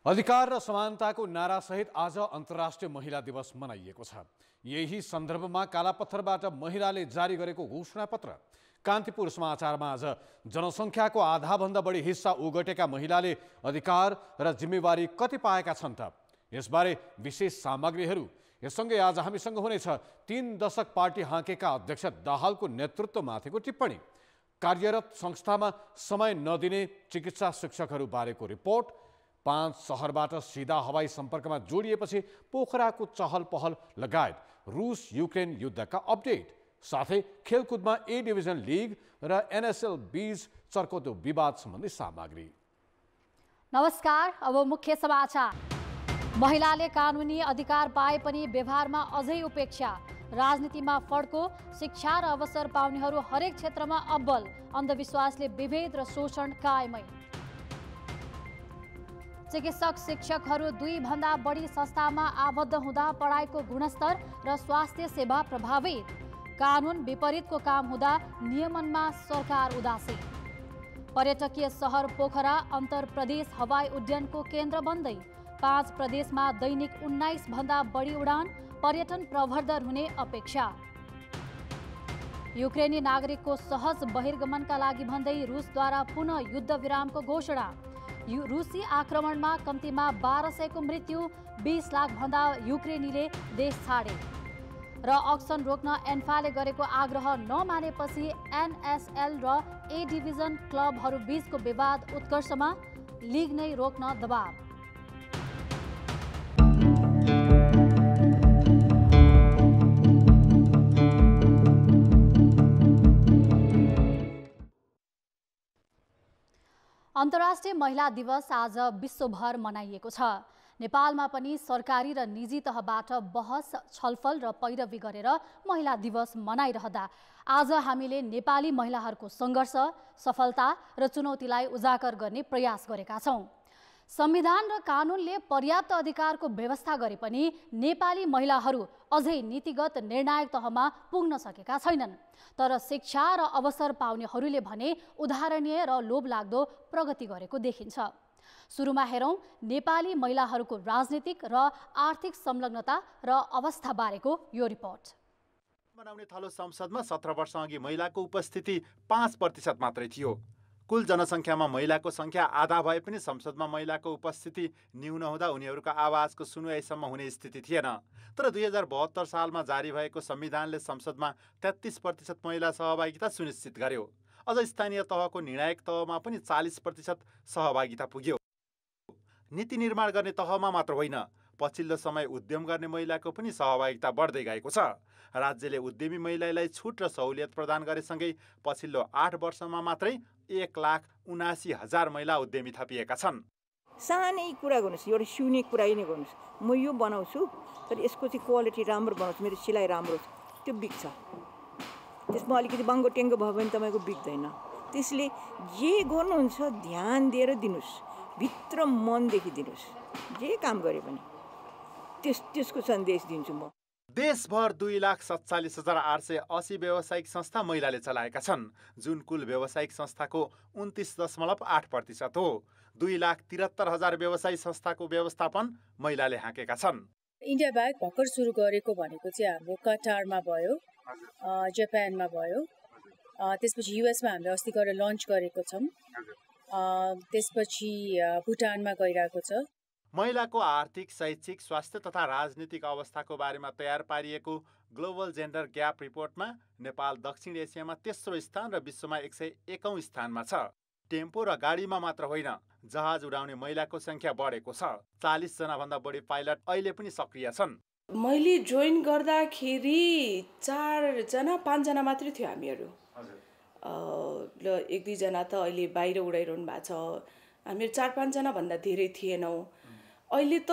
अधिकार र समानताको नारासहित आज अन्तर्राष्ट्रिय महिला दिवस मनाइएको छ। यही सन्दर्भमा कालापत्थरबाट महिलाले जारी गरेको घोषणापत्र। कान्तिपुर समाचारमा आज जनसङ्ख्याको आधाभन्दा बढी हिस्सा ओगटेका महिलाले अधिकार र जिम्मेवारी कति पाएका छन् त? यसबारे विशेष सामग्रीहरू यससँगै आज हामीसँग हुनेछ 3 दशक पार्टी हाँकेका अध्यक्ष दाहालको नेतृत्वमाथिको टिप्पणी, कार्यरत संस्थामा समय नदिने चिकित्सा शिक्षकहरू बारेको रिपोर्ट, 5 सहरबाट सिधा हवाई सम्पर्कमा जोडिएपछि पोखराको चहल पहल लगायत रुस युक्रेन युद्धका अपडेट, साथै खेलकुदमा ए डिभिजन लिग र एनएसएल बीच चर्कोतो विवाद सम्बन्धी सामग्री। नमस्कार, अब मुख्य समाचार। महिलाले कानुनी अधिकार पाए पनि व्यवहारमा अझै उपेक्षा, राजनीतिमा फड्को, शिक्षा र अवसर पाउनेहरू हरेक क्षेत्रमा अब्बल, अन्धविश्वासले विभेद र शोषण कायमै। चिकित्सक शिक्षकहरू 2 भन्दा बढी संस्थामा आबद्ध हुँदा पढाइको गुणस्तर र स्वास्थ्य सेवा प्रभावित, कानुन विपरीतको काम हुँदा नियमनमा सरकार उदासी। पर्यटकीय सहर पोखरा अन्तर प्रदेश हवाई उड्डयनको केन्द्र बन्दै, 5 प्रदेशमा दैनिक 19 भन्दा बढी उडान, पर्यटन प्रवर्धन हुने अपेक्षा। युक्रेनी नागरिकको सहज बहिर्गमनका लागि भन्दै रुसद्वारा पुनः युद्ध विरामको घोषणा। रुसी आक्रमणमा कम्तीमा 1200को मृत्यु, 20 लाख भन्दा युक्रेनीले देश छाडे। र अक्सन रोक्न एन्फाले गरेको आग्रह नमानेपछि एनएसएल र ए डिभिजन क्लबहरू बीचको विवाद उत्कर्षमा, लिग नै रोक्न दबाव। अन्तर्राष्ट्रिय महिला दिवस आज विश्वभर मनाइएको छ। नेपालमा पनि सरकारी र निजी तहबाट बहस, छलफल र पैरवी गरेर महिला दिवस मनाइरहँदा आज हामीले नेपाली महिलाहरूको सङ्घर्ष, सफलता र चुनौतीलाई उजागर गर्ने प्रयास गरेका छौँ। संविधान र कानुनले पर्याप्त अधिकारको व्यवस्था गरे पनि नेपाली महिलाहरू अझै नीतिगत निर्णायक तहमा पुग्न सकेका छैनन्। तर शिक्षा र अवसर पाउनेहरूले भने उदाहरणीय र लोभलाग्दो प्रगति गरेको देखिन्छ। सुरुमा हेरौँ नेपाली महिलाहरूको राजनीतिक र आर्थिक संलग्नता र अवस्था बारेको यो रिपोर्ट। बनाउने थलो संसदमा 17 वर्षअघि महिलाको उपस्थिति 5% मात्रै थियो। कुल जनसङ्ख्यामा महिलाको सङ्ख्या आधा भए पनि संसदमा महिलाको उपस्थिति न्यून हुँदा उनीहरूको आवाजको सुनवाईसम्म हुने स्थिति थिएन। तर 2072 सालमा जारी भएको संविधानले संसदमा 33% महिला सहभागिता सुनिश्चित गर्यो। अझ स्थानीय तहको निर्णायक तहमा पनि 40% सहभागिता पुग्यो। नीति निर्माण गर्ने तहमा मात्र होइन, पछिल्लो समय उद्यम गर्ने महिलाको पनि सहभागिता बढ्दै गएको छ। राज्यले उद्यमी महिलालाई छुट र सहुलियत प्रदान गरेसँगै पछिल्लो 8 वर्षमा मात्रै 1,79,000 महिला उद्यमी थपिएका छन्। सानै कुरा गर्नुहोस्, एउटा सिउने कुरा नै गर्नुहोस्, म यो बनाउँछु तर यसको चाहिँ क्वालिटी राम्रो बनाउँछु, मेरो सिलाइ राम्रो छ, त्यो बिग्छ। त्यसमा अलिकति बाङ्गो टेङ्गो भयो भने तपाईँको बिग्दैन। त्यसले जे गर्नुहुन्छ ध्यान दिएर दिनुहोस्, भित्र मनदेखि दिनुहोस्, जे काम गरे पनि त्यसको सन्देश दिन्छु म। देशभर 2,47,880 व्यावसायिक संस्था महिलाले चलाएका छन्, जुन कुल व्यावसायिक संस्थाको 29.8% हो। 2,73,000 व्यवसायी संस्थाको व्यवस्थापन महिलाले हाँकेका छन्। इन्डिया बाहेक भर्खर सुरु गरेको भनेको चाहिँ हाम्रो कटारमा भयो, जापानमा भयो, त्यसपछि युएसमा हामीले अस्ति गरेर लन्च गरेको छौँ, त्यसपछि भुटानमा गइरहेको छ। महिलाको आर्थिक, शैक्षिक, स्वास्थ्य तथा राजनीतिक अवस्थाको बारेमा तयार पारिएको ग्लोबल जेन्डर ग्याप रिपोर्टमा नेपाल दक्षिण एसियामा तेस्रो स्थान र विश्वमा 101औं स्थानमा छ। टेम्पो र गाडीमा मात्र होइन, जहाज उडाउने महिलाको संख्या बढेको छ। 40 जना भन्दा बढी पाइलट अहिले पनि सक्रिय छन्। मैले जोइन गर्दाखेरि 4 जना 5 जना मात्रै थियो हामीहरू, र 1-2 जना त अहिले बाहिर उडाइरहनु भएको छ। हामीहरू 4-5 जना भन्दा धेरै थिएनौँ। अहिले त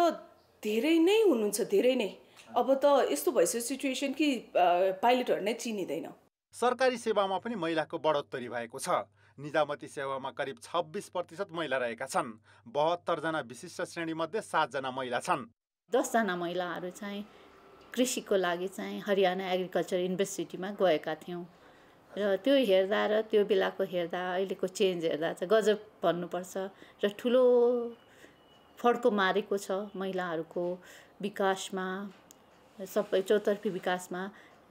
धेरै नै हुनुहुन्छ, धेरै नै। अब त यस्तो भइसक्यो सिचुएसन कि पाइलटहरू नै चिनिँदैन। सरकारी सेवामा पनि महिलाको बढोत्तरी भएको छ। निजामती सेवामा करिब 26% महिला रहेका छन्। 72 जना विशिष्ट श्रेणीमध्ये 7 जना महिला छन्। 10 जना महिलाहरू चाहिँ कृषिको लागि चाहिँ हरियाणा एग्रिकल्चर युनिभर्सिटीमा गएका थियौँ। र त्यो हेर्दा र त्यो बेलाको हेर्दा अहिलेको चेन्ज हेर्दा चाहिँ गजब भन्नुपर्छ। र ठुलो फड्को मारेको छ। महिलाहरूको विकासमा, सबै चौतर्फी विकासमा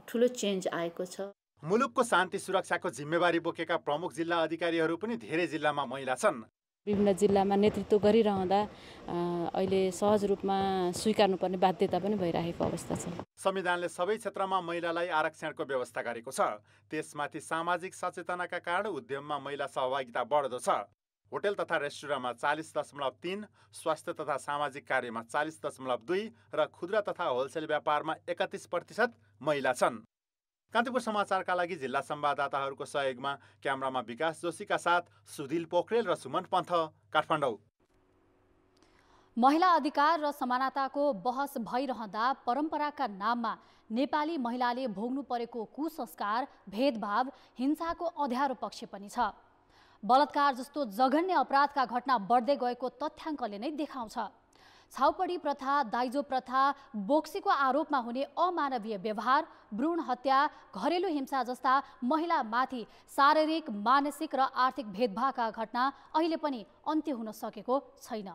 ठुलो चेन्ज आएको छ। मुलुकको शान्ति सुरक्षाको जिम्मेवारी बोकेका प्रमुख जिल्ला अधिकारीहरू पनि धेरै जिल्लामा महिला छन्। विभिन्न जिल्लामा नेतृत्व गरिरहँदा अहिले सहज रूपमा स्वीकार्नुपर्ने बाध्यता पनि भइरहेको अवस्था छ। संविधानले सबै क्षेत्रमा महिलालाई आरक्षणको व्यवस्था गरेको छ। त्यसमाथि सामाजिक सचेतनाका कारण उद्यममा महिला सहभागिता बढ्दो छ। होटल तथा रेस्टुरेन्टमा 40.3, स्वास्थ्य तथा सामाजिक कार्यमा 40.2 र खुद्रा तथा होलसेल व्यापारमा 31% महिला छन्। कान्तिपुर समाचारका लागि जिल्ला संवाददाताहरूको सहयोगमा क्यामेरामा विकास जोशीका साथ सुधिल पोखरेल र सुमन पन्थ, काठमाडौँ। महिला अधिकार र समानताको बहस भइरहँदा परम्पराका नाममा नेपाली महिलाले भोग्नु परेको कुसंस्कार, भेदभाव, हिंसाको अँध्यारो पक्ष पनि छ। बलात्कार जस्तो जघन्य अपराधका घटना बढ्दै गएको तथ्याङ्कले नै देखाउँछ। छाउपडी प्रथा, दाइजो प्रथा, बोक्सीको आरोपमा हुने अमानवीय व्यवहार, भ्रूण हत्या, घरेलु हिंसा जस्ता महिलामाथि शारीरिक, मानसिक र आर्थिक भेदभावका घटना अहिले पनि अन्त्य हुन सकेको छैन।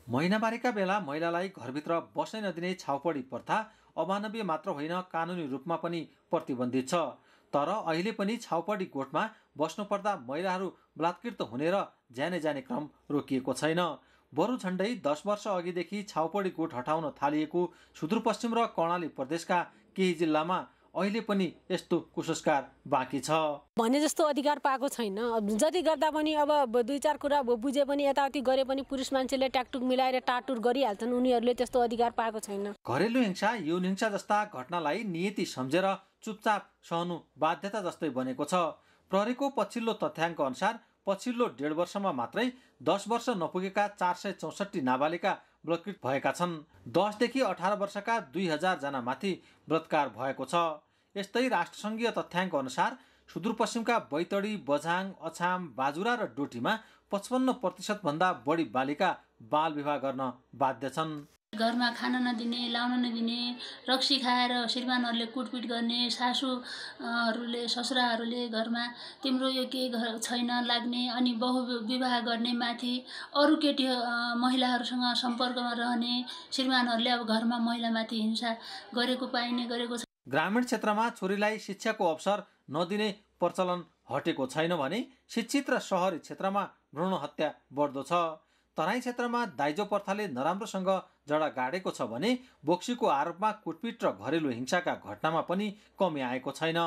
महिनावारीका बेला महिलालाई घरभित्र बस्नै नदिने छाउपडी प्रथा अमानवीय मात्र होइन, कानुनी रूपमा पनि प्रतिबन्धित छ। तर अहिले पनि छाउपडी गोठमा बस्नुपर्दा महिलाहरू बलात्कृत हुने र ज्यानै जाने क्रम रोकिएको छैन। बरु झण्डै 10 वर्ष अघिदेखि छाउपडी गोठ हटाउन थालिएको सुदूरपश्चिम र कर्णाली प्रदेशका केही जिल्लामा अहिले पनि यस्तो कुसंस्कार बाँकी छ। भने जस्तो अधिकार पाएको छैन। जति गर्दा पनि अब 2-4 कुरा बुझे पनि यताउति गरे पनि पुरुष मान्छेले ट्याकटुक मिलाएर टाटुर गरिहाल्छन्। उनीहरूले त्यस्तो अधिकार पाएको छैन। घरेलु हिंसा, यौन हिंसा जस्ता घटनालाई नियति सम्झेर चुपचाप सहनु बाध्यता जस्तै बनेको छ। प्रहरीको पछिल्लो तथ्याङ्क अनुसार पछिल्लो 1.5 वर्षमा मात्रै 10 वर्ष नपुगेका 464 नाबालिका बलात्कृत भएका छन्। 10 देखि 18 वर्षका 2000 जनामाथि बलात्कार भएको छ। यस्तै राष्ट्रसङ्घीय तथ्याङ्क अनुसार सुदूरपश्चिमका बैतडी, बझाङ, अछाम, बाजुरा र डोटीमा 55% भन्दा बढी बालिका बाल विवाह गर्न बाध्य छन्। घरमा खान नदिने, लाउन नदिने, रक्सी खाएर श्रीमानहरूले कुटपिट गर्ने, सासूहरूले, ससुराहरूले घरमा तिम्रो यो केही छैन लाग्ने, अनि बहुविवाह गर्ने, माथि अरू केटी महिलाहरूसँग सम्पर्कमा रहने, श्रीमानहरूले अब घरमा महिलामाथि हिंसा गरेको पाइने गरेको छ। ग्रामीण क्षेत्रमा छोरीलाई शिक्षाको अवसर नदिने प्रचलन हटेको छैन भने शिक्षित र शहरी क्षेत्रमा भ्रूण हत्या बढ्दो छ। तराई क्षेत्रमा दाइजो प्रथाले नराम्रोसँग जडा गाडेको छ भने बोक्सीको आरोपमा कुटपिट र घरेलु हिंसाका घटनामा पनि कमी आएको छैन।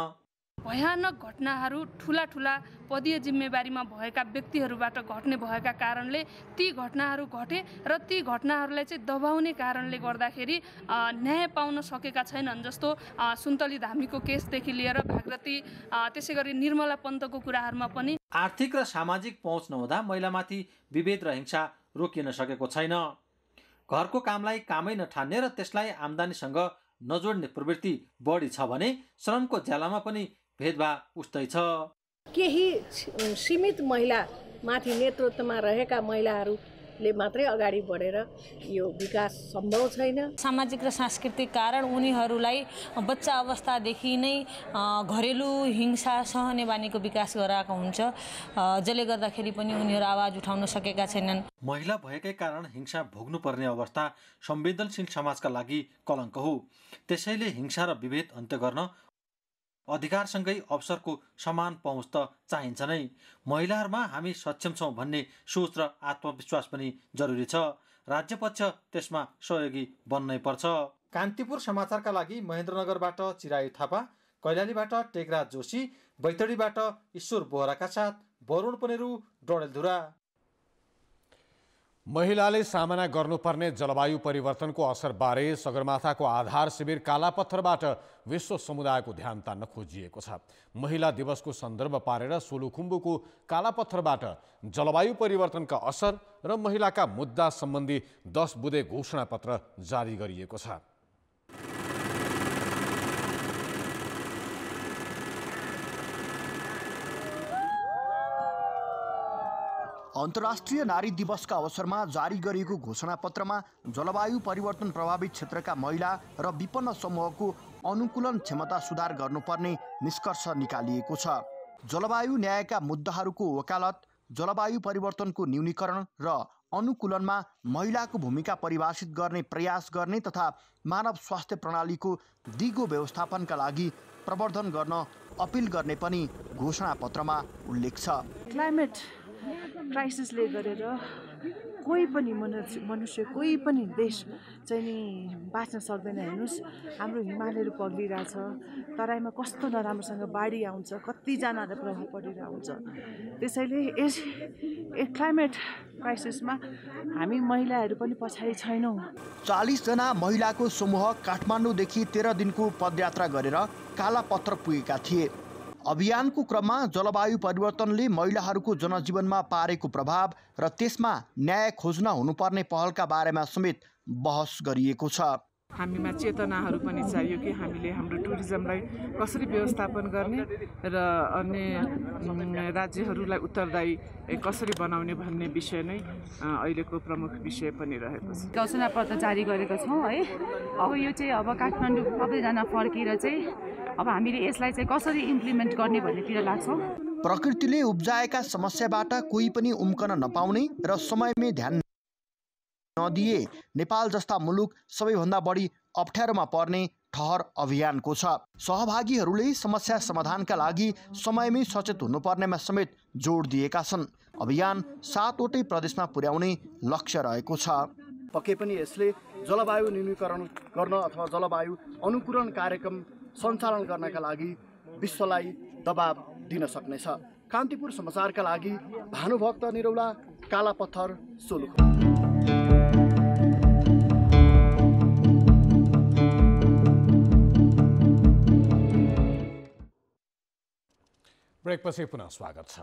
भयानक घटनाहरू ठुला ठुला पदीय जिम्मेवारीमा भएका व्यक्तिहरूबाट घट्ने भएका कारणले ती घटनाहरू घटे र ती घटनाहरूलाई चाहिँ दबाउने कारणले गर्दाखेरि न्याय पाउन सकेका छैनन्। जस्तो सुन्तली धामीको केसदेखि लिएर भागरथी, त्यसै गरी निर्मला पन्तको कुराहरूमा पनि आर्थिक र सामाजिक पहुँच नहुँदा महिलामाथि विभेद र हिंसा रोकिन सकेको छैन। घरको कामलाई कामै नठान्ने र त्यसलाई आम्दानीसँग नजोड्ने प्रवृत्ति बढी छ भने श्रमको ज्यालामा पनि भेदभाव उस्तै छ। केही सीमित महिला माथि नेतृत्वमा रहेका महिलाहरूले मात्रै अगाडि बढेर यो विकास सम्भव छैन। सामाजिक र सांस्कृतिक कारण उनीहरूलाई बच्चा अवस्थादेखि नै घरेलु हिंसा सहने बानीको विकास गराएको हुन्छ, जसले गर्दाखेरि पनि उनीहरू आवाज उठाउन सकेका छैनन्। महिला भएकै कारण हिंसा भोग्नुपर्ने अवस्था संवेदनशील समाजका लागि कलङ्क हो। त्यसैले हिंसा र विभेद अन्त्य गर्न अधिकारसँगै अवसरको समान पहुँच त चाहिन्छ नै। महिलाहरूमा हामी सक्षम छौँ भन्ने सोच र आत्मविश्वास पनि जरुरी छ। राज्यपक्ष त्यसमा सहयोगी बन्नै पर्छ। कान्तिपुर समाचारका लागि महेन्द्रनगरबाट चिरायु थापा, कैलालीबाट टेकराज जोशी, बैतडीबाट ईश्वर बोहराका साथ वरुण पनेरू, डडेलधुरा। महिलाले सामना गर्नुपर्ने जलवायु परिवर्तनको असरबारे सगरमाथाको आधार शिविर कालापत्थरबाट विश्व समुदायको ध्यान तान्न खोजिएको छ। महिला दिवसको सन्दर्भ पारेर सोलुखुम्बुको कालापत्थरबाट जलवायु परिवर्तनका असर र महिलाका मुद्दा सम्बन्धी 10 बुँदे घोषणापत्र जारी गरिएको छ। अन्तर्राष्ट्रिय नारी दिवसका अवसरमा जारी गरिएको घोषणापत्रमा जलवायु परिवर्तन प्रभावित क्षेत्रका महिला र विपन्न समूहको अनुकूलन क्षमता सुधार गर्नुपर्ने निष्कर्ष निकालिएको छ। जलवायु न्यायका मुद्दाहरूको वकालत, जलवायु परिवर्तनको न्यूनीकरण र अनुकूलनमा महिलाको भूमिका परिभाषित गर्ने प्रयास गर्ने तथा मानव स्वास्थ्य प्रणालीको दिगो व्यवस्थापनका लागि प्रवर्धन गर्न अपिल गर्ने पनि घोषणापत्रमा उल्लेख छ। क्लाइमेट क्राइसिसले गरेर कोही पनि मनुष्य कोही पनि देश चाहिँ नि बाँच्न सक्दैन। हेर्नुहोस्, हाम्रो हिमालयहरू पग्लिरहेछ, तराईमा कस्तो नराम्रोसँग बाढी आउँछ, कतिजनालाई प्रभाव परिरहेको हुन्छ। त्यसैले यस क्लाइमेट क्राइसिसमा हामी महिलाहरू पनि पछाडि छैनौँ। 40 जना महिलाको समूह काठमाडौँदेखि 13 दिनको पदयात्रा गरेर कालापत्थर पुगेका थिए। अभियानको क्रममा जलवायु परिवर्तनले महिलाहरूको जनजीवनमा पारेको प्रभाव र त्यसमा न्याय खोज्न हुनुपर्ने पहलका बारेमा समेत बहस गरिएको छ। हामीमा चेतनाहरू पनि चाहियो कि हामीले हाम्रो टुरिज्मलाई कसरी व्यवस्थापन गर्ने र अन्य राज्यहरूलाई उत्तरदायी कसरी बनाउने भन्ने विषय नै अहिलेको प्रमुख विषय पनि रहेको छ। घोषणापत्र जारी गरेको छौँ है। अब यो चाहिँ अब काठमाडौँ सबैजना फर्केर चाहिँ अब हामीले यसलाई चाहिँ कसरी इम्प्लिमेन्ट गर्ने भन्नेतिर लाग्छौँ। प्रकृतिले उब्जाएका समस्याबाट कोही पनि उम्कन नपाउने र समयमै ध्यान नदिए नेपाल जस्ता मुलुक सबैभन्दा बढी अप्ठ्यारोमा पर्ने ठहर अभियानको छ। सहभागीहरूले समस्या समाधानका लागि समयमै सचेत हुनुपर्नेमा समेत जोड दिएका छन्। अभियान 7 वटै प्रदेशमा पुर्याउने लक्ष्य रहेको छ। पक्कै पनि यसले जलवायु न्यूनीकरण गर्न अथवा जलवायु अनुकूलन कार्यक्रम सञ्चालन गर्नका लागि विश्वलाई दबाब दिन सक्नेछ। कान्तिपुर समाचारका लागि भानुभक्त निरौला, कालापत्थर, सोलुखुम्बु। ब्रेकपछि पुनः स्वागत छ।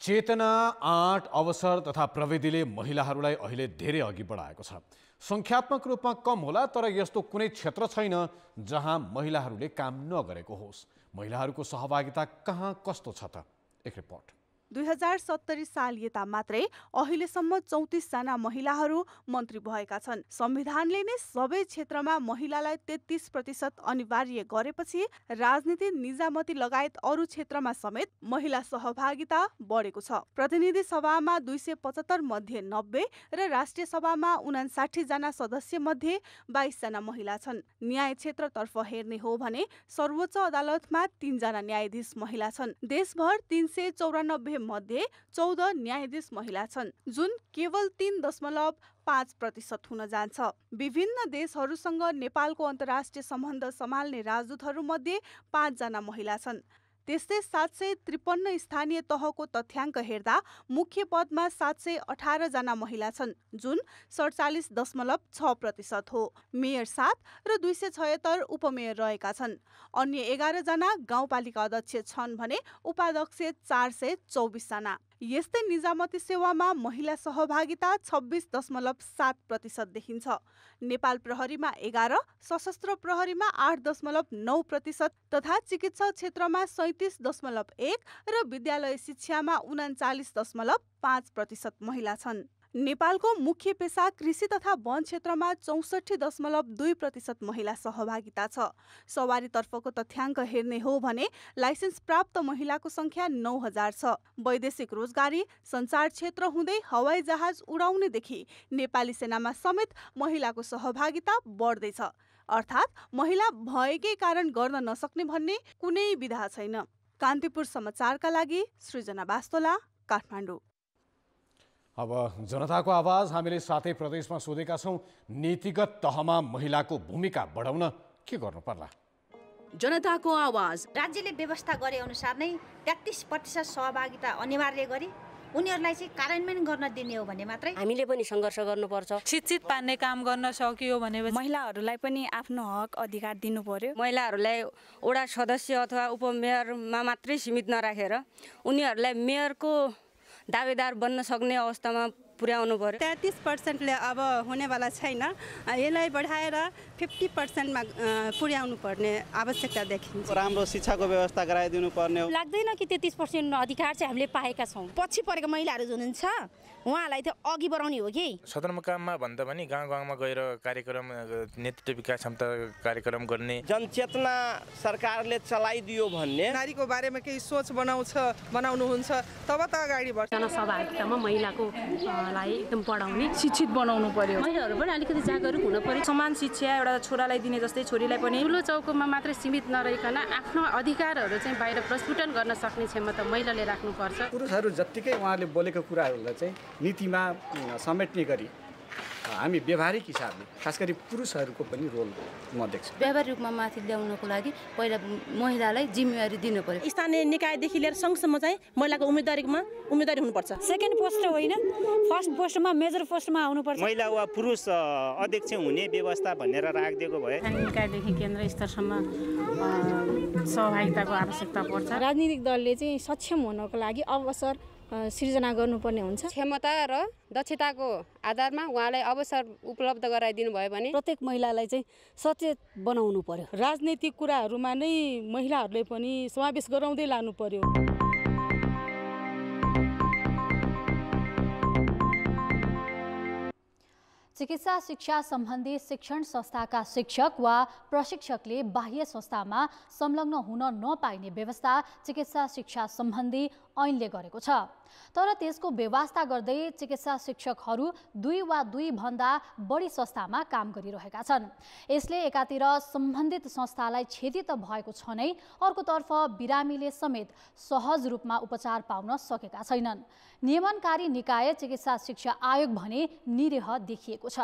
चेतना, आँट, अवसर तथा प्रविधिले महिलाहरूलाई अहिले धेरै अघि बढाएको छ। संख्यात्मक रूपमा कम होला, तर यस्तो कुनै क्षेत्र छैन जहाँ महिलाहरूले काम नगरेको होस्। महिलाहरूको सहभागिता कहाँ कस्तो छ त? एक रिपोर्ट। 2070 साल यता मात्रै अहिलेसम्म 34 जना महिलाहरू मन्त्री भएका छन्। संविधानले नै सबै क्षेत्रमा महिलालाई 33% अनिवार्य गरेपछि राजनीति, निजामती लगायत अरू क्षेत्रमा समेत महिला सहभागिता बढेको छ। प्रतिनिधि सभामा 275 मध्ये 90 र राष्ट्रिय सभामा 59 जना सदस्य मध्ये 22 जना महिला छन्। न्याय क्षेत्रतर्फ हेर्ने हो भने सर्वोच्च अदालतमा 3 जना न्यायाधीश महिला छन्। देशभर 394 मध्ये 14 न्यायाधीश महिला छन्, जुन केवल 3.5% हुन जान्छ। विभिन्न देशहरूसँग नेपालको अन्तर्राष्ट्रिय सम्बन्ध सम्हाल्ने राजदूतहरू मध्ये 5 जना महिला छन्। त्यस्तै 753 स्थानीय तहको तथ्याङ्क हेर्दा मुख्य पदमा 718 जना महिला छन्, जुन 47.6% हो। मेयर 7 र 276 उपमेयर रहेका छन्। अन्य 11 जना गाउँपालिका अध्यक्ष छन् भने उपाध्यक्ष 424 जना। यस्तै निजामती सेवामा महिला सहभागिता 26.7% देखिन्छ। नेपाल प्रहरीमा 11, सशस्त्र प्रहरीमा 8.9% तथा चिकित्सा क्षेत्रमा 37.1 र विद्यालय शिक्षामा 39.5% महिला छन्। नेपालको मुख्य पेसा कृषि तथा वन क्षेत्रमा 64.2% महिला सहभागिता छ। सवारीतर्फको तथ्याङ्क हेर्ने हो भने लाइसेन्स प्राप्त महिलाको संख्या 9000 छ। वैदेशिक रोजगारी, सञ्चार क्षेत्र हुँदै हवाई जहाज उडाउनेदेखि नेपाली सेनामा समेत महिलाको सहभागिता बढ्दैछ। अर्थात् महिला भएकै कारण गर्न नसक्ने भन्ने कुनै विधा छैन। कान्तिपुर समाचारका लागि सृजना वास्तोला, काठमाडौँ। अब जनताको आवाज हामीले साथै प्रदेशमा सोधेका छौँ। नीतिगत तहमा महिलाको भूमिका बढाउन के गर्नु पर्ला? जनताको आवाज। राज्यले व्यवस्था गरे अनुसार नै 33% सहभागिता अनिवार्य गरी उनीहरूलाई चाहिँ कार्यान्वयन गर्न दिने हो भने मात्रै हामीले पनि सङ्घर्ष गर्नुपर्छ। शिक्षित पार्ने काम गर्न सकियो भने महिलाहरूलाई पनि आफ्नो हक अधिकार दिनु पर्यो। महिलाहरूलाई वडा सदस्य अथवा उपमेयरमा मात्रै सीमित नराखेर उनीहरूलाई मेयरको दावेदार बन्न सक्ने अवस्थामा पुर्याउनु पर्यो। 33%ले अब हुनेवाला छैन, यसलाई बढाएर 50%मा पुर्याउनु पर्ने आवश्यकता देखिन्छ। राम्रो शिक्षाको व्यवस्था गराइदिनु पर्ने हो। लाग्दैन कि 33% अधिकार चाहिँ हामीले पाएका छौँ। पछि परेका महिलाहरू हुनुहुन्छ उहाँलाई त अघि बढाउने हो कि। सदरमुकाममा भन्दा पनि गाउँ गाउँमा गएर कार्यक्रम, नेतृत्व विकास क्षमता कार्यक्रम गर्ने जनचेतना सरकारले चलाइदियो भन्ने, नारीको बारेमा केही सोच बनाउनुहुन्छ तब त अगाडि बढ्छ। जनसहभागितामा महिलाको महिलाहरूलाई एकदम पढाउने, शिक्षित बनाउनु पर्यो। महिलाहरू पनि अलिकति जागरुक हुन पर्यो। समान शिक्षा एउटा छोरालाई दिने जस्तै छोरीलाई पनि ठुलो चौकोमा मात्रै सीमित नरहिकन आफ्नो अधिकारहरू चाहिँ बाहिर प्रस्फुटन गर्न सक्ने क्षमता महिलाले राख्नुपर्छ। पुरुषहरू जत्तिकै उहाँहरूले बोलेको कुराहरूलाई चाहिँ नीतिमा समेट्ने गरी हामी व्यवहारिक हिसाबले खास गरी पुरुषहरूको पनि रोल म देख्छु। व्यावहारिक रूपमा माथि ल्याउनको लागि पहिला महिलालाई जिम्मेवारी दिनु पर्यो। स्थानीय निकायदेखि लिएर सङ्घसम्म चाहिँ महिलाको उम्मेदवारी हुनुपर्छ। सेकेन्ड पोस्ट होइन, फर्स्ट पोस्टमा मेजर पोस्टमा आउनुपर्छ। महिला वा पुरुष अध्यक्ष हुने व्यवस्था भनेर राखिदिएको भए निकायदेखि केन्द्र स्तरसम्म सहभागिताको आवश्यकता पर्छ। राजनीतिक दलले चाहिँ सक्षम हुनको लागि अवसर सृजना गर्नुपर्ने हुन्छ। क्षमता र दक्षताको आधारमा उहाँलाई अवसर उपलब्ध गराइदिनु भयो भने प्रत्येक महिलालाई चाहिँ सचेत बनाउनु पर्यो। राजनीतिक कुराहरूमा नै महिलाहरूले पनि समावेश गराउँदै लानु पर्यो। चिकित्सा शिक्षा सम्बन्धी शिक्षण संस्थाका शिक्षक वा प्रशिक्षकले बाह्य संस्थामा संलग्न हुन नपाइने व्यवस्था चिकित्सा शिक्षा सम्बन्धी ऐनले गरेको छ। तर त्यसको व्यवस्था गर्दै चिकित्सा शिक्षकहरू 2 वा 2 भन्दा बढी संस्थामा काम गरिरहेका छन्। यसले एकातिर सम्बन्धित संस्थालाई क्षति त भएको छ नै, अर्कोतर्फ बिरामीले समेत सहज रूपमा उपचार पाउन सकेका छैनन्। नियमनकारी निकाय चिकित्सा शिक्षा आयोग भने निरीह देखिएको छ।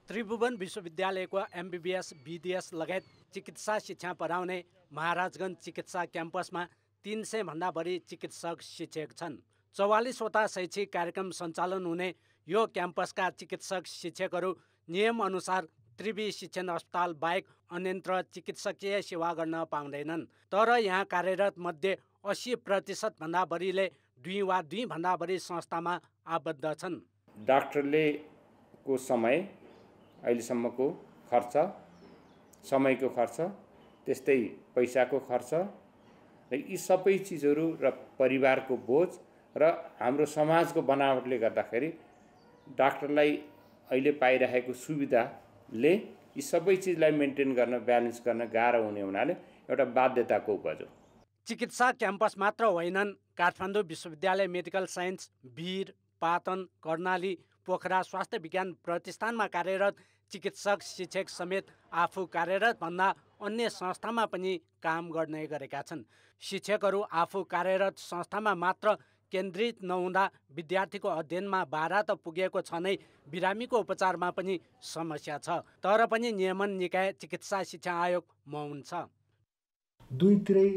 त्रिभुवन विश्वविद्यालयको MBBS, BDS लगायत चिकित्सा शिक्षा पढाउने महाराजगञ्ज चिकित्सा क्याम्पसमा 300 भन्दा बढी चिकित्सक शिक्षक छन्। 44वटा शैक्षिक कार्यक्रम सञ्चालन हुने यो क्याम्पसका चिकित्सक शिक्षकहरू नियम अनुसार त्रिवी शिक्षण अस्पताल बाहेक अन्यत्र चिकित्सकीय सेवा गर्न पाउँदैनन्। तर यहाँ कार्यरत मध्ये 80% भन्दा बढीले 2 वा 2 भन्दा बढी संस्थामा आबद्ध छन्। डाक्टरले को समय, अहिलेसम्मको खर्च, समयको खर्च, त्यस्तै पैसाको खर्च र यी सबै चिजहरू र परिवारको बोझ र हाम्रो समाजको बनावटले गर्दाखेरि डाक्टरलाई अहिले पाइरहेको सुविधाले यी सबै चिजलाई मेन्टेन गर्न, ब्यालेन्स गर्न गाह्रो हुने हुनाले एउटा बाध्यताको उपज हो। चिकित्सा क्याम्पस मात्र होइनन्, काठमाडौँ विश्वविद्यालय मेडिकल साइन्स, वीर, पाटन, कर्णाली, पोखरा स्वास्थ्य विज्ञान प्रतिष्ठानमा कार्यरत चिकित्सक शिक्षक समेत आफू कार्यरत भन्दा अन्य संस्थामा पनि काम गर्ने गरेका छन्। शिक्षकहरू आफू कार्यरत संस्थामा मात्र केन्द्रित नहुँदा विद्यार्थीको अध्ययनमा बाधा त पुगेको छ नै, बिरामीको उपचारमा पनि समस्या छ। तर पनि नियमन निकाय चिकित्सा शिक्षा आयोग मौन छ। दुईतिरै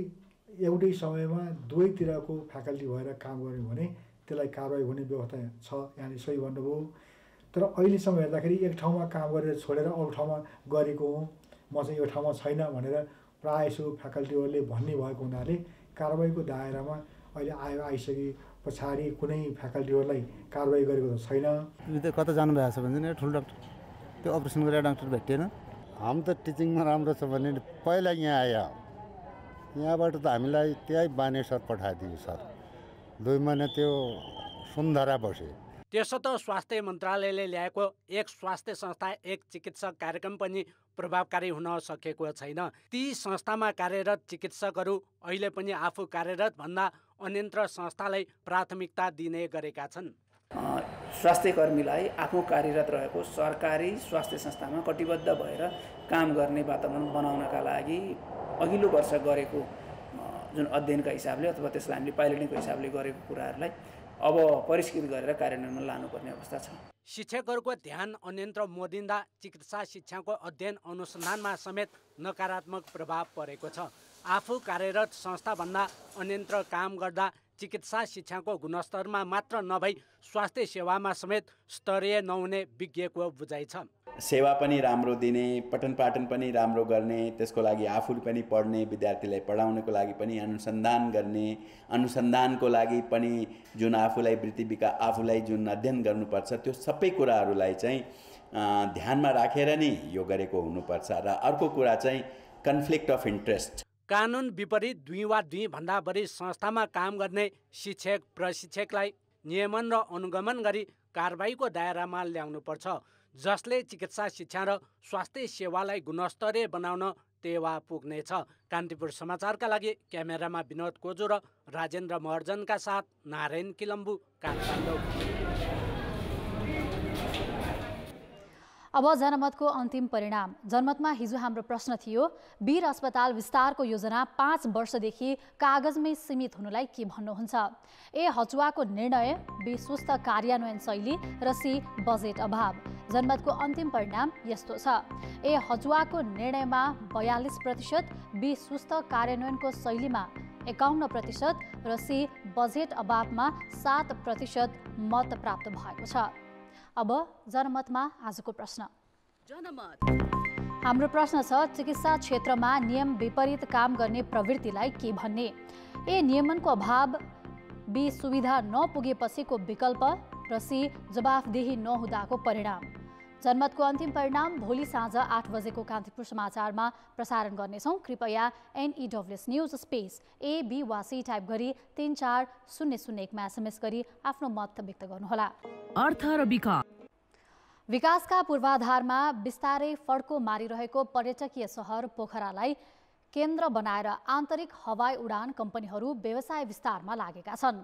एउटै समयमा दुवैतिरको फ्याकल्टी भएर काम गर्यो भने त्यसलाई कारवाही हुने व्यवस्था छ, यहाँले सही भन्नुभयो। तर अहिलेसम्म हेर्दाखेरि एक ठाउँमा काम गरेर छोडेर अरू ठाउँमा गरेको हुँ, म चाहिँ यो ठाउँमा छैन भनेर प्रायःसो फ्याकल्टीहरूले भन्ने भएको हुनाले कारवाहीको दायरामा अहिले आइसके पछाडि कुनै फ्याकल्टीहरूलाई कारवाही गरेको त छैन। कता जानुभएको छ भने ठुलो डाक्टर, त्यो अपरेसन गरेर डाक्टर भेटिएन। हामी त टिचिङमा राम्रो छ भने पहिला यहाँ आयो, यहाँबाट त हामीलाई त्यही बानेश्वर पठाइदियो सर। 2 महिना त्यो सुन्धरा बसे। त्यसो त स्वास्थ्य मन्त्रालयले ल्याएको एक स्वास्थ्य संस्था एक चिकित्सक कार्यक्रम पनि प्रभावकारी हुन सकेको छैन। ती संस्थामा कार्यरत चिकित्सकहरू अहिले पनि आफू कार्यरत भन्दा अन्यत्र संस्थालाई प्राथमिकता दिने गरेका छन्। स्वास्थ्य कर्मीलाई आफू कार्यरत रहेको सरकारी स्वास्थ्य संस्थामा कटिबद्ध भएर काम गर्ने वातावरण बनाउनका लागि अघिल्लो वर्ष गरेको जुन अध्ययनका हिसाबले अथवा त्यसलाई हामीले पाइलटिङको हिसाबले गरेको कुराहरूलाई अब परिष्कृत गरेर कार्यान्वयनमा लानुपर्ने अवस्था छ। शिक्षकहरूको ध्यान अन्यत्र मोडिँदा चिकित्सा शिक्षाको अध्ययन अनुसन्धानमा समेत नकारात्मक प्रभाव परेको छ। आफू कार्यरत संस्थाभन्दा अन्यत्र काम गर्दा चिकित्सा शिक्षाको गुणस्तरमा मात्र नभई स्वास्थ्य सेवामा समेत स्तरीय नहुने विज्ञको बुझाइ छ। सेवा पनि राम्रो दिने, पठन पाठन पनि राम्रो गर्ने, त्यसको लागि आफूले पनि पढ्ने, विद्यार्थीलाई पढाउनको लागि पनि अनुसन्धान गर्ने, अनुसन्धानको लागि पनि जुन आफूलाई वृत्ति आफूलाई जुन अध्ययन गर्नुपर्छ त्यो सबै कुराहरूलाई चाहिँ ध्यानमा राखेर नै यो गरेको हुनुपर्छ। र अर्को कुरा चाहिँ कन्फ्लिक्ट अफ इन्ट्रेस्ट। कानुन विपरीत 2 वा 2 भन्दा बढी संस्थामा काम गर्ने शिक्षक प्रशिक्षकलाई नियमन र अनुगमन गरी कारबाहीको दायरामा ल्याउनुपर्छ, जसले चिकित्सा शिक्षा र स्वास्थ्य सेवालाई गुणस्तरीय बनाउन टेवा पुग्नेछ। कान्तिपुर समाचारका लागि क्यामेरामा विनोद कोजु र राजेन्द्र महर्जनका साथ नारायण किलम्बु, काठमाडौँ। अब जनमतको अन्तिम परिणाम। जनमतमा हिजो हाम्रो प्रश्न थियो, वीर अस्पताल विस्तारको योजना 5 वर्षदेखि कागजमै सीमित हुनुलाई के भन्नुहुन्छ? ए हचुवाको निर्णय, बी सुस्त कार्यान्वयन शैली र सी बजेट अभाव। जनमतको अन्तिम परिणाम यस्तो छ। ए हचुवाको निर्णयमा 42%, बी सुस्त कार्यान्वयनको शैलीमा 51% र सी बजेट अभावमा 7% मत प्राप्त भएको छ। अब जनमतमा आजको प्रश्न। हाम्रो प्रश्न छ, चिकित्सा क्षेत्रमा नियम विपरीत काम गर्ने प्रवृत्तिलाई के भन्ने? ए नियमनको अभाव, बी सुविधा नपुगेपछिको विकल्प र सी जवाफदेही नहुँदाको परिणाम। जनमतको अन्तिम परिणाम भोलि साँझ 8 बजेको कान्तिपुर समाचारमा प्रसारण गर्नेछौँ। कृपया NEWS न्युज स्पेस AB वा C टाइप गरी 34001मा SMS गरी आफ्नो मत व्यक्त गर्नुहोला। अर्थ र विकास। विकासका पूर्वाधारमा बिस्तारै फड्को मारिरहेको पर्यटकीय सहर पोखरालाई केन्द्र बनाएर आन्तरिक हवाई उडान कम्पनीहरू व्यवसाय विस्तारमा लागेका छन्।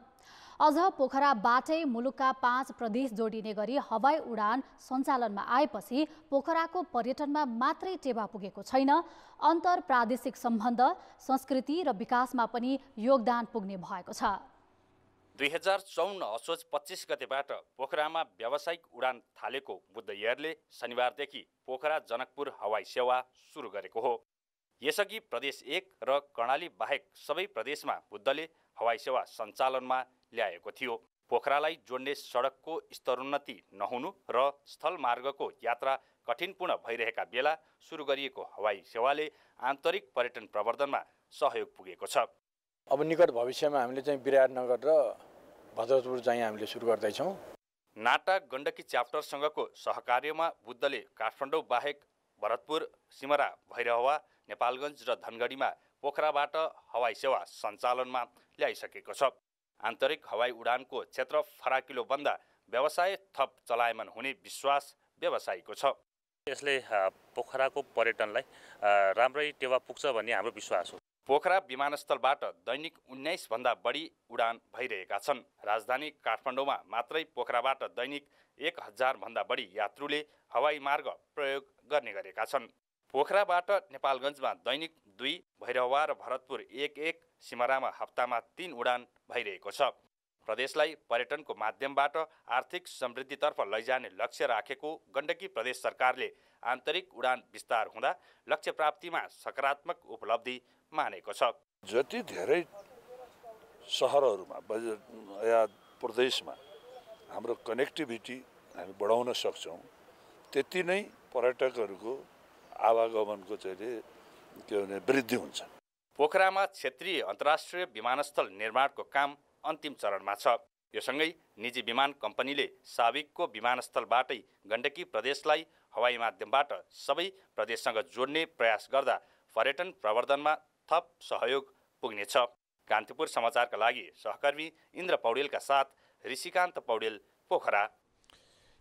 अझ पोखराबाटै मुलुकका 5 प्रदेश जोडिने गरी हवाई उडान सञ्चालनमा आएपछि पोखराको पर्यटनमा मात्रै टेवा पुगेको छैन, अन्तर प्रादेशिक सम्बन्ध, संस्कृति र विकासमा पनि योगदान पुग्ने भएको छ। 2054 असोज 25 गतेबाट पोखरामा व्यावसायिक उडान थालेको बुद्ध एयरले शनिबारदेखि पोखरा जनकपुर हवाई सेवा सुरु गरेको हो। यसअघि प्रदेश 1 र कर्णाली बाहेक सबै प्रदेशमा बुद्धले हवाई सेवा सञ्चालनमा ल्याएको थियो। पोखरालाई जोड्ने सडकको स्तरोन्नति नहुनु र स्थलमार्गको यात्रा कठिनपूर्ण भइरहेका बेला सुरु गरिएको हवाई सेवाले आन्तरिक पर्यटन प्रवर्धनमा सहयोग पुगेको छ। अब निकट भविष्यमा हामीले चाहिँ विराटनगर र भद्रपुर चाहिँ हामीले सुरु गर्दैछौँ। नाटा गण्डकी च्याप्टरसँगको सहकार्यमा बुद्धले काठमाडौँ बाहेक भरतपुर, सिमरा, भैरहवा, नेपालगञ्ज र धनगढीमा पोखराबाट हवाई सेवा सञ्चालनमा ल्याइसकेको छ। आन्तरिक हवाई उडानको क्षेत्र फराकिलोभन्दा व्यवसाय थप चलायमान हुने विश्वास व्यवसायीको छ। यसले पोखराको पर्यटनलाई राम्रै टेवा पुग्छ भन्ने हाम्रो विश्वास हो। पोखरा विमानस्थलबाट दैनिक 19 भन्दा बढी उडान भइरहेका छन्। राजधानी काठमाडौँमा मात्रै पोखराबाट दैनिक 1000 भन्दा बढी यात्रुले हवाई मार्ग प्रयोग गर्ने गरेका छन्। पोखराबाट नेपालगञ्जमा दैनिक 2, भैरहवा र भरतपुर 1-1, सिमरामा हप्तामा 3 उडान भइरहेको छ। प्रदेशलाई पर्यटनको माध्यमबाट आर्थिक समृद्धितर्फ लैजाने लक्ष्य राखेको गण्डकी प्रदेश सरकारले आन्तरिक उडान विस्तार हुँदा लक्ष्य प्राप्तिमा सकारात्मक उपलब्धि मानेको छ। जति धेरै सहरहरूमा या प्रदेशमा हाम्रो कनेक्टिभिटी हामी बढाउन सक्छौँ, त्यति नै पर्यटकहरूको आवागमनको चाहिँ के भने वृद्धि हुन्छ। पोखरामा क्षेत्रीय अन्तर्राष्ट्रिय विमानस्थल निर्माणको काम अन्तिम चरणमा छ। यो सँगै निजी विमान कम्पनीले साविकको विमानस्थलबाटै गण्डकी प्रदेशलाई हवाई माध्यमबाट सबै प्रदेशसँग जोड्ने प्रयास गर्दा पर्यटन प्रवर्धनमा थप सहयोग पुग्नेछ। कान्तिपुर समाचारका लागि सहकर्मी इन्द्र पौडेलका साथ ऋषिकान्त पौडेल, पोखरा।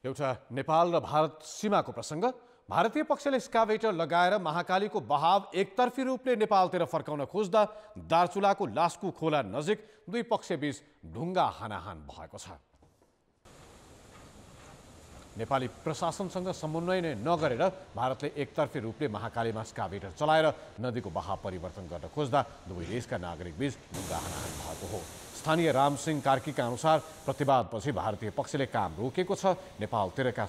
एउटा नेपाल र भारत सीमाको प्रसङ्ग। भारतीय पक्षले स्काभेटर लगाएर महाकालीको बहाव एकतर्फी रूपले नेपालतिर फर्काउन खोज्दा दार्चुलाको लास्कु खोला नजिक दुई पक्षबीच ढुङ्गा हानाहान भएको छ। नेपाली प्रशासनसँग समन्वय नै नगरेर भारतले एकतर्फी रूपले महाकालीमा स्काभेटर चलाएर नदीको बहाव परिवर्तन गर्न खोज्दा दुवै देशका नागरिकबीच ढुङ्गा हानाहान भएको हो। स्थानीय रामसिंह कार्कीका अनुसार प्रतिवादपछि भारतीय पक्षले काम रोकेको छ। नेपालतिरका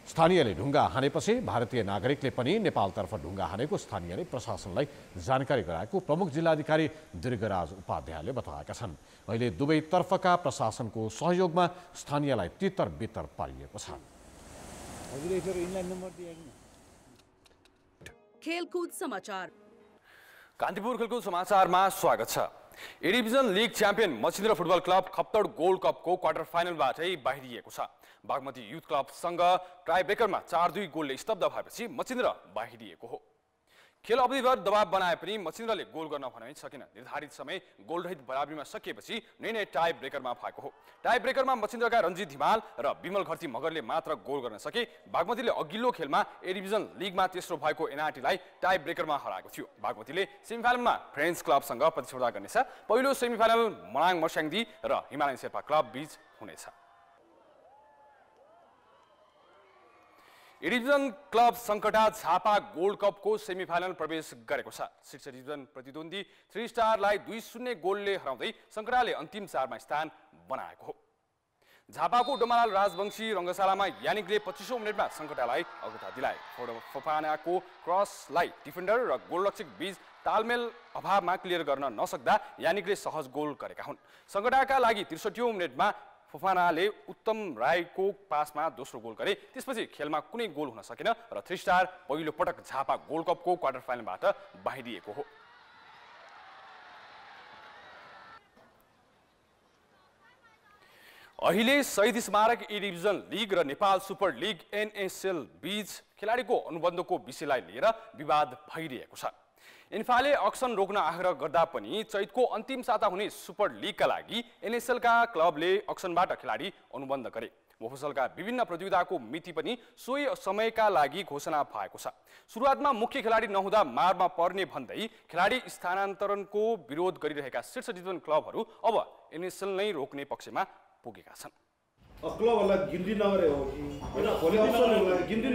स्थानीयले ढुङ्गा हानेपछि भारतीय नागरिकले पनि नेपालतर्फ ढुङ्गा हानेको स्थानीयले प्रशासनलाई जानकारी गराएको प्रमुख जिल्लाधिकारी दीर्घराज उपाध्यायले बताएका छन्। अहिले दुवैतर्फका प्रशासनको सहयोगमा स्थानीयलाई तितर बितर पारिएको छ। खेलकुद समाचार। कान्तिपुर खेलकुद समाचारमा स्वागत छ। ए division league champion Machhindra football club Khaptad gold कपको क्वार्टर फाइनलबाटै बाहिरिएको छ। बागमती युथ क्लबसँग टाई ब्रेकरमा 4-2 गोलले स्तब्ध भएपछि मछिन्द्र बाहिरिएको हो। खेल अवधिभर दबाव बनाए पनि मचिन्द्रले गोल गर्न भने सकेन। निर्धारित समय गोलरहित बराबरीमा सकिएपछि निर्णय टाई ब्रेकरमा भएको हो। टाई ब्रेकरमा मचिन्द्रका रञ्जित धिमाल र विमल घरती मगरले मात्र गोल गर्न सके। बागमतीले अघिल्लो खेलमा ए डिभिजन लिगमा तेस्रो भएको एनआरटीलाई टाई ब्रेकरमा हराएको थियो। बागमतीले सेमिफाइनलमा फ्रेन्च क्लबसँग प्रतिस्पर्धा गर्नेछ। पहिलो सेमिफाइनल मनाङ मर्स्याङदी र हिमालयन शेर्पा क्लब बीच हुनेछ। A division club Sankata Jhapa gold कपको सेमिफाइनल प्रवेश गरेको छ। शीर्ष डिभिजन प्रतिद्वन्दी 3 स्टारलाई 2-0 गोलले हराउँदै सङ्कटाले अन्तिम 4मा स्थान बनाएको हो। झापाको डोमालाल राजवंशी रङ्गशालामा यानिकले 25औं मिनेटमा सङ्कटालाई अग्रता दिलाए। फोफानाको क्रसलाई डिफेन्डर र गोलरक्षक बीच तालमेल अभावमा क्लियर गर्न नसक्दा यानिकले सहज गोल गरेका हुन्। सङ्कटाका लागि 63औं मिनेटमा फोफानाले उत्तम राईको पासमा दोस्रो गोल गरे। त्यसपछि खेलमा कुनै गोल हुन सकेन र 3 स्टार पहिलो पटक झापा गोल्ड कपको क्वार्टर फाइनलबाट बाहिरिएको हो। अहिले शहीद स्मारक ए डिभिजन लिग र नेपाल सुपर लिग एनएसएल बीच खेलाडीको अनुबन्धको विषयलाई लिएर विवाद भइरहेको छ। इन्फाले अक्सन रोक्न आग्रह गर्दा पनि चैतको अन्तिम साता हुने सुपर लिगका लागि एनएसएलका क्लबले अक्सनबाट खेलाडी अनुबन्ध गरे। मोफसलका विभिन्न प्रतियोगिताको मिति पनि सोही समयका लागि घोषणा भएको छ। सुरुवातमा मुख्य खेलाडी नहुँदा मारमा पर्ने भन्दै खेलाडी स्थानान्तरणको विरोध गरिरहेका शीर्ष डिभिजन क्लबहरू अब एनएसएल नै रोक्ने पक्षमा पुगेका छन्। क्लबहरूलाई गिन्ती नगरे हो कि हैन, भोलि अप्सनहरूलाई गिन्ती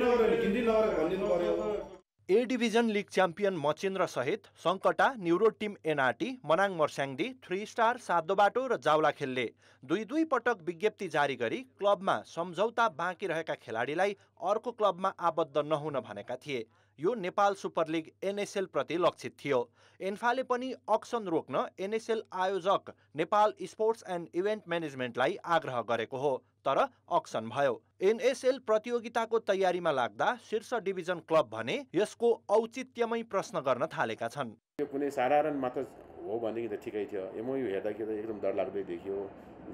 नगरे भनिदिनु पर्यो। A division league champion Machhindra सहित Sankata, new road team NRT, Manang Marsyangdi, 3 star, Satobato र जावला खेलले दुई पटक विज्ञप्ति जारी गरी क्लबमा सम्झौता बाँकी रहेका खेलाडीलाई अर्को क्लबमा आबद्ध नहुन भनेका थिए। यो नेपाल सुपर लिग एनएसएल प्रति लक्षित थियो। एन्फाले पनि अक्सन रोक्न एनएसएल आयोजक नेपाल स्पोर्ट्स एन्ड इभेन्ट म्यानेजमेन्टलाई आग्रह गरेको हो, तर अक्सन भयो। एनएसएल प्रतियोगिताको तयारीमा लाग्दा शीर्ष डिभिजन क्लब भने यसको औचित्यमै प्रश्न गर्न थालेका छन्। यो कुनै साधारण मात्र हो भनेदेखि त ठिकै थियो। एमओयू हेर्दाखेरि त एकदम डरलाग्दो देखियो,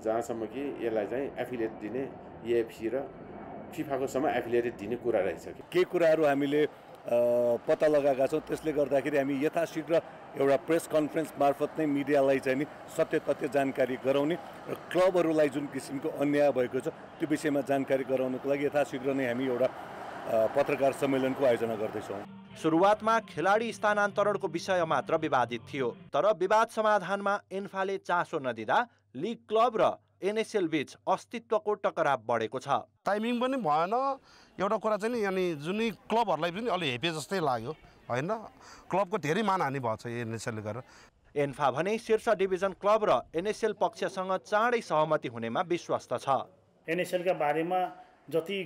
जहाँसम्म कि यसलाई चाहिँ एफिलिएट दिने एएफसी र फिफाको सम्म एफिलिएट दिने कुरा रहेछ। केही कुराहरू हामीले पत्ता लगाएका छौँ। त्यसले गर्दाखेरि हामी यथाशीघ्र एउटा प्रेस कन्फरेन्स मार्फत नै मिडियालाई चाहिँ नि सत्य तथ्य जानकारी गराउने र क्लबहरूलाई जुन किसिमको अन्याय भएको छ त्यो विषयमा जानकारी गराउनको लागि यथाशीघ्र नै हामी एउटा पत्रकार सम्मेलनको आयोजना गर्दैछौँ। सुरुवातमा खेलाडी स्थानान्तरणको विषय मात्र विवादित थियो, तर विवाद समाधानमा एन्फाले चासो नदिँदा लिग क्लब र एनएसएल बीच अस्तित्वको टकराव बढेको छ। टाइमिङ पनि भएन। एउटा कुरा चाहिँ नि यानि जुनै क्लबहरूलाई पनि अलि हेपे जस्तै लाग्यो होइन। क्लबको धेरै मानहानि भएको छ एनएसएलले गरेर। एन्फा भने शीर्ष डिभिजन क्लब र एनएसएल पक्षसँग चाँडै सहमति हुनेमा विश्वस्त छ। एनएसएलका बारेमा जति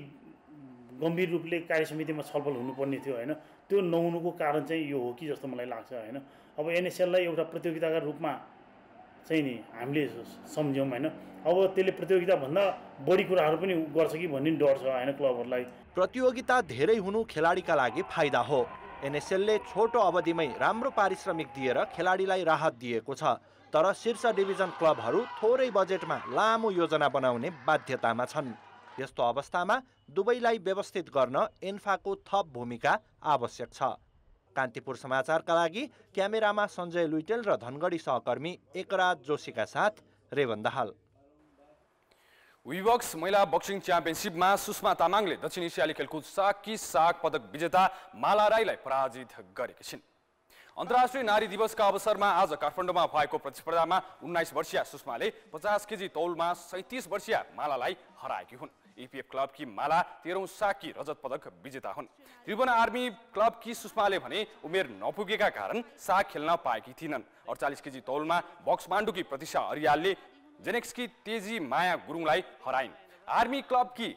गम्भीर रूपले कार्यसमितिमा छलफल हुनुपर्ने थियो होइन, त्यो नहुनुको कारण चाहिँ यो हो कि जस्तो मलाई लाग्छ होइन। अब एनएसएललाई एउटा प्रतियोगिताका रूपमा चाहिँ नि हामीले सम्झ्यौँ होइन। अब त्यसले प्रतियोगिताभन्दा बढी कुराहरू पनि गर्छ कि भन्ने डर छ होइन क्लबहरूलाई। प्रतियोगिता धेरै हुनु खेलाडीका लागि फाइदा हो। एनएसएलले छोटो अवधिमै राम्रो पारिश्रमिक दिएर खेलाडीलाई राहत दिएको छ, तर शीर्ष डिभिजन क्लबहरू थोरै बजेटमा लामो योजना बनाउने बाध्यतामा छन्। यस्तो अवस्थामा दुवैलाई व्यवस्थित गर्न एन्फाको थप भूमिका आवश्यक छ। कान्तिपुर समाचारका लागि क्यामेरामा सञ्जय लुइटेल र धनगढी सहकर्मी एकराज जोशीका साथ रेवन दाहाल। विबक्स महिला बक्सिङ च्याम्पियनसिपमा सुषमा तामाङले दक्षिण एसियाली खेलकुद साग पदक विजेता माला राईलाई पराजित गरेकी छिन्। अन्तर्राष्ट्रिय नारी दिवसका अवसरमा आज काठमाडौँमा भएको प्रतिस्पर्धामा 19 वर्षीय सुषमाले 50 केजी तौलमा 37 वर्षीय मालालाई हराएकी हुन्। एपीएफ क्लबकी माला 13औं साकी रजत पदक विजेता हुन्। त्रिभुवन आर्मी क्लबकी सुषमाले भने उमेर नपुगेका कारण साग खेल्न पाएकी थिइनन्। 48 केजी तौलमा बक्समाण्डुकी प्रतिशा अरियालले जेनेक्सकी तेजी माया गुरुङलाई हराइन्। आर्मी क्लबकी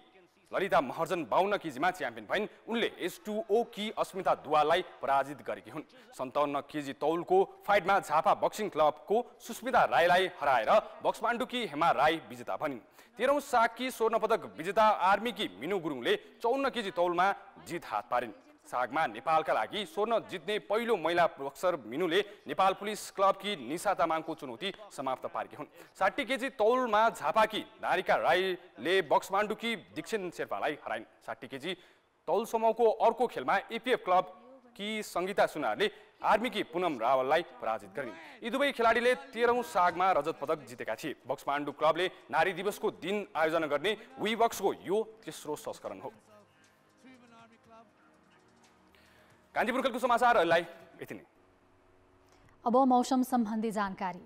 ललिता महर्जन 52 केजीमा च्याम्पियन भइन्। उनले S2O की अस्मिता दुवाललाई पराजित गरेकी हुन्। 57 केजी तौलको फाइटमा झापा बक्सिङ क्लबको सुस्मिता राईलाई हराएर बक्समाण्डुकी हेमा राई विजेता बनिन्। 13औं सागकी स्वर्ण पदक विजेता आर्मीकी मिनु गुरुङले 54 केजी तौलमा जित हात पारिन्। सागमा नेपालका लागि स्वर्ण जित्ने पहिलो महिला बक्सर मिनुले नेपाल पुलिस क्लबकी निशा तामाङको चुनौती समाप्त पारेकी हुन्। 60 केजी तौलमा झापाकी नारिका राईले बक्समाण्डुकी दीक्षित शेर्पालाई हराइन्। 60 केजी तौल समूहको अर्को खेलमा एपीएफ क्लब कि सङ्गीता सुनारले आर्मीकी पुनम रावललाई पराजित गरिन्। यी दुवै खेलाडीले 13औं सागमा रजत पदक जितेका थिए। बक्स पाण्डु क्लबले नारी दिवसको दिन आयोजना गर्ने वीबक्सको यो तेस्रो संस्करण हो। कान्तिपुर खेलको समाचार अहिले यति नै। अब मौसम सम्बन्धी जानकारी।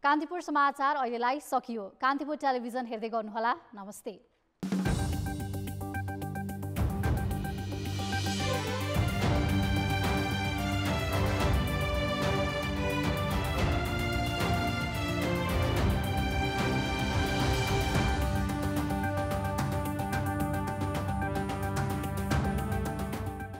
कान्तिपुर समाचार अहिलेलाई सकियो। कान्तिपुर टेलिभिजन हेर्दै गर्नुहोला। नमस्ते।